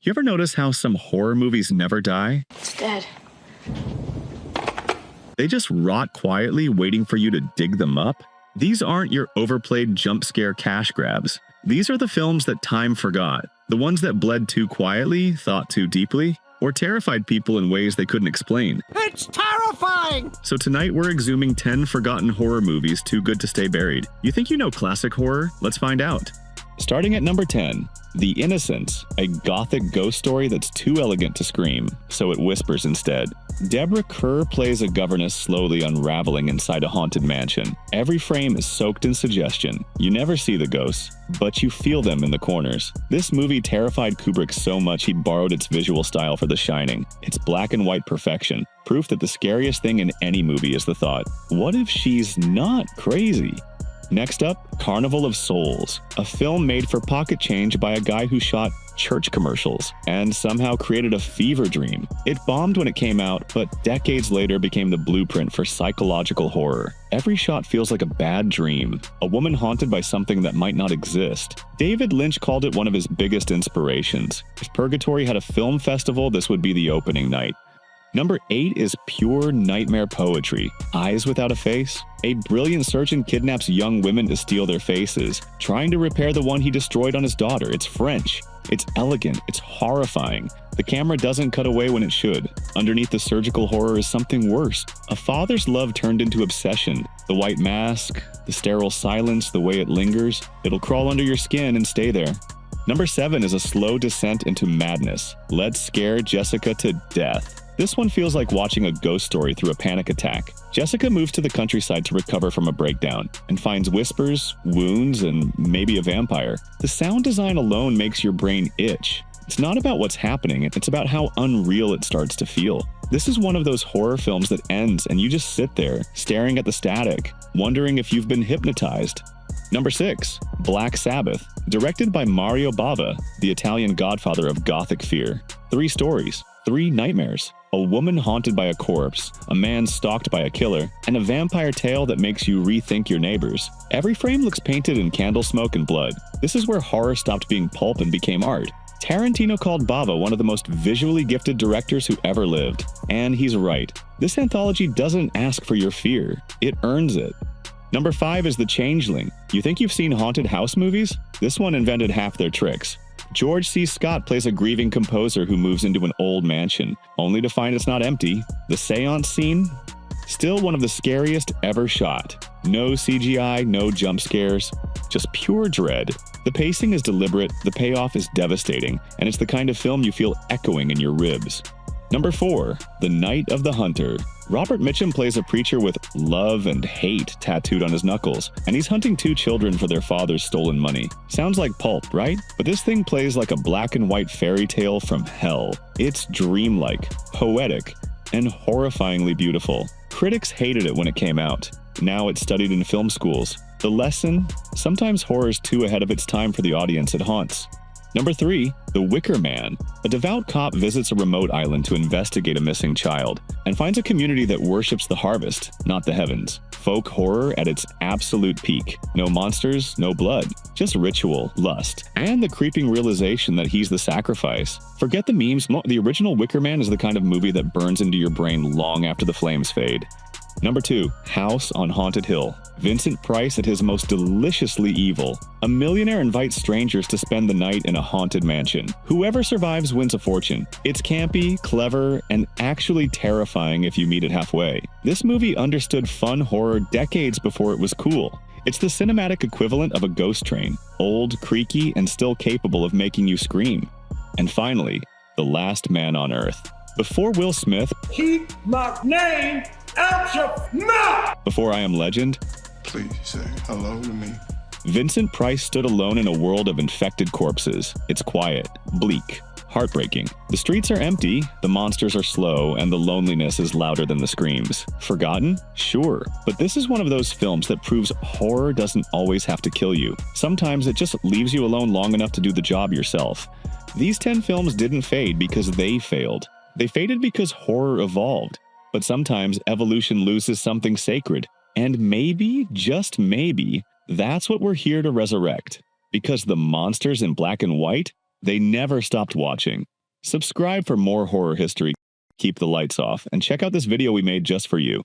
You ever notice how some horror movies never die? It's dead. They just rot quietly, waiting for you to dig them up? These aren't your overplayed jump scare cash grabs. These are the films that time forgot. The ones that bled too quietly, thought too deeply, or terrified people in ways they couldn't explain. It's terrifying! So tonight we're exhuming 10 forgotten horror movies too good to stay buried. You think you know classic horror? Let's find out. Starting at number 10, The Innocents, a gothic ghost story that's too elegant to scream, so it whispers instead. Deborah Kerr plays a governess slowly unraveling inside a haunted mansion. Every frame is soaked in suggestion. You never see the ghosts, but you feel them in the corners. This movie terrified Kubrick so much he borrowed its visual style for The Shining. It's black and white perfection, proof that the scariest thing in any movie is the thought, what if she's not crazy? Next up, Carnival of Souls, a film made for pocket change by a guy who shot church commercials and somehow created a fever dream. It bombed when it came out, but decades later became the blueprint for psychological horror. Every shot feels like a bad dream, a woman haunted by something that might not exist. David Lynch called it one of his biggest inspirations. If Purgatory had a film festival, this would be the opening night. Number 8 is pure nightmare poetry. Eyes Without a Face. A brilliant surgeon kidnaps young women to steal their faces, trying to repair the one he destroyed on his daughter. It's French. It's elegant. It's horrifying. The camera doesn't cut away when it should. Underneath the surgical horror is something worse. A father's love turned into obsession. The white mask, the sterile silence, the way it lingers. It'll crawl under your skin and stay there. Number 7 is a slow descent into madness. Let's scare Jessica to death. This one feels like watching a ghost story through a panic attack. Jessica moves to the countryside to recover from a breakdown and finds whispers, wounds, and maybe a vampire. The sound design alone makes your brain itch. It's not about what's happening, it's about how unreal it starts to feel. This is one of those horror films that ends and you just sit there, staring at the static, wondering if you've been hypnotized. Number 6, Black Sabbath, directed by Mario Bava, the Italian godfather of Gothic fear. 3 stories, 3 nightmares. A woman haunted by a corpse, a man stalked by a killer, and a vampire tale that makes you rethink your neighbors. Every frame looks painted in candle smoke and blood. This is where horror stopped being pulp and became art. Tarantino called Bava one of the most visually gifted directors who ever lived. And he's right. This anthology doesn't ask for your fear, it earns it. Number 5 is The Changeling. You think you've seen haunted house movies? This one invented half their tricks. George C. Scott plays a grieving composer who moves into an old mansion, only to find it's not empty. The seance scene? Still one of the scariest ever shot. No CGI, no jump scares, just pure dread. The pacing is deliberate, the payoff is devastating, and it's the kind of film you feel echoing in your ribs. Number 4, The Night of the Hunter. Robert Mitchum plays a preacher with love and hate tattooed on his knuckles, and he's hunting 2 children for their father's stolen money. Sounds like pulp, right? But this thing plays like a black and white fairy tale from hell. It's dreamlike, poetic, and horrifyingly beautiful. Critics hated it when it came out. Now it's studied in film schools. The lesson? Sometimes horror is too ahead of its time for the audience it haunts. Number 3, The Wicker Man. A devout cop visits a remote island to investigate a missing child and finds a community that worships the harvest, not the heavens. Folk horror at its absolute peak. No monsters, no blood, just ritual, lust, and the creeping realization that he's the sacrifice. Forget the memes, the original Wicker Man is the kind of movie that burns into your brain long after the flames fade. Number 2, House on Haunted Hill. Vincent Price at his most deliciously evil. A millionaire invites strangers to spend the night in a haunted mansion. Whoever survives wins a fortune. It's campy, clever, and actually terrifying if you meet it halfway. This movie understood fun horror decades before it was cool. It's the cinematic equivalent of a ghost train. Old, creaky, and still capable of making you scream. And finally, The Last Man on Earth. Before Will Smith, Keep my name out your mouth! Before I Am Legend, please say hello to me. Vincent Price stood alone in a world of infected corpses. It's quiet, bleak, heartbreaking. The streets are empty, the monsters are slow, and the loneliness is louder than the screams. Forgotten? Sure. But this is one of those films that proves horror doesn't always have to kill you. Sometimes it just leaves you alone long enough to do the job yourself. These 10 films didn't fade because they failed. They faded because horror evolved. But sometimes evolution loses something sacred. And maybe, just maybe, that's what we're here to resurrect. Because the monsters in black and white They never stopped watching. Subscribe for more horror history. Keep the lights off and check out this video we made just for you.